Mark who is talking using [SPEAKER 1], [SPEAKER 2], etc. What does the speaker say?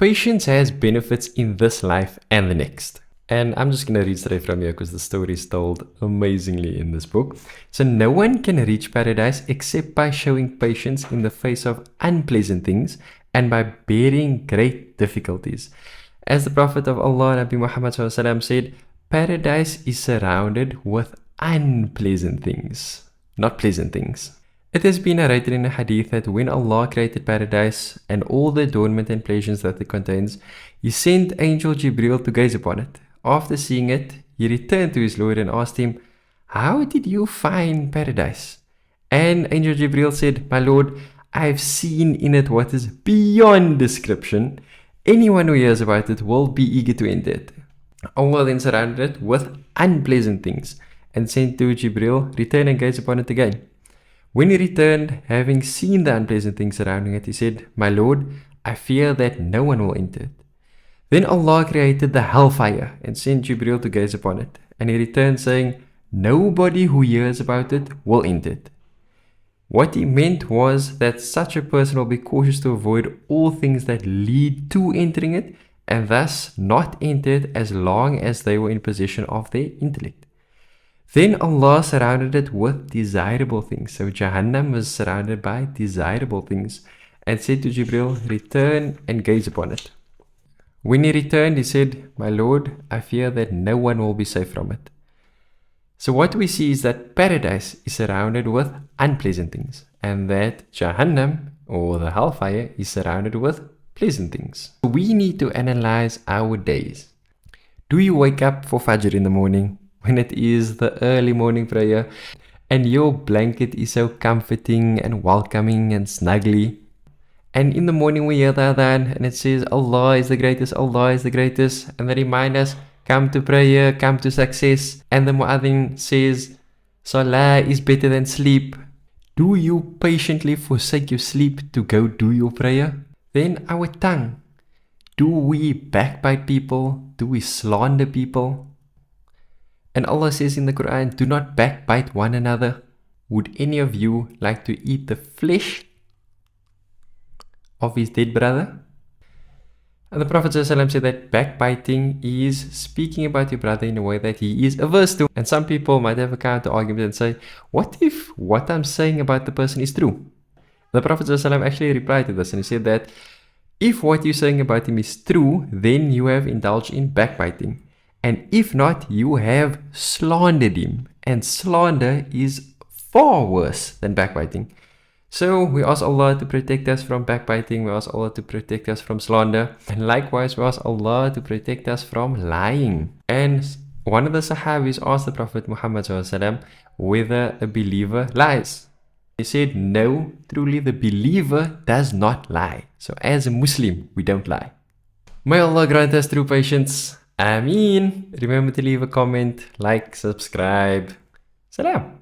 [SPEAKER 1] Patience has benefits in this life and the next. And I'm just going to read straight from here because the story is told amazingly in this book. So no one can reach paradise except by showing patience in the face of unpleasant things and by bearing great difficulties. As the Prophet of Allah, Nabi Muhammad SAW said, paradise is surrounded with unpleasant things, not pleasant things. It has been narrated in a hadith that when Allah created paradise and all the adornment and pleasures that it contains, He sent angel Jibreel to gaze upon it. After seeing it, he returned to his Lord and asked him, "How did you find paradise?" And angel Jibreel said, "My Lord, I have seen in it what is beyond description. Anyone who hears about it will be eager to enter it." Allah then surrounded it with unpleasant things and sent to Jibreel, "Return and gaze upon it again." When he returned, having seen the unpleasant things surrounding it, he said, "My Lord, I fear that no one will enter it." Then Allah created the hellfire and sent Jibreel to gaze upon it. And he returned saying, "Nobody who hears about it will enter it." What he meant was that such a person will be cautious to avoid all things that lead to entering it and thus not enter it as long as they were in possession of their intellect. Then Allah surrounded it with desirable things. So Jahannam was surrounded by desirable things and said to Jibreel, "Return and gaze upon it." When he returned, he said, "My Lord, I fear that no one will be safe from it." So what we see is that paradise is surrounded with unpleasant things and that Jahannam or the hellfire is surrounded with pleasant things. We need to analyze our days. Do you wake up for Fajr in the morning when it is the early morning prayer and your blanket is so comforting and welcoming and snuggly? And in the morning we hear the adhan and it says, "Allah is the greatest, Allah is the greatest." And they remind us, come to prayer, come to success. And the muadhin says, "Salah is better than sleep." Do you patiently forsake your sleep to go do your prayer? Then our tongue. Do we backbite people? Do we slander people? And Allah says in the Quran, "Do not backbite one another." Would any of you like to eat the flesh of his dead brother? And the Prophet ﷺ said that backbiting is speaking about your brother in a way that he is averse to. And some people might have a counter argument and say, what if what I'm saying about the person is true? The Prophet ﷺ actually replied to this and he said that if what you're saying about him is true, then you have indulged in backbiting. And if not, you have slandered him. And slander is far worse than backbiting. So we ask Allah to protect us from backbiting, we ask Allah to protect us from slander, and likewise we ask Allah to protect us from lying. And one of the Sahabis asked the Prophet Muhammad SAW whether a believer lies. He said, "No, truly the believer does not lie." So as a Muslim, we don't lie. May Allah grant us true patience. Ameen. Remember to leave a comment, like, subscribe. Salam.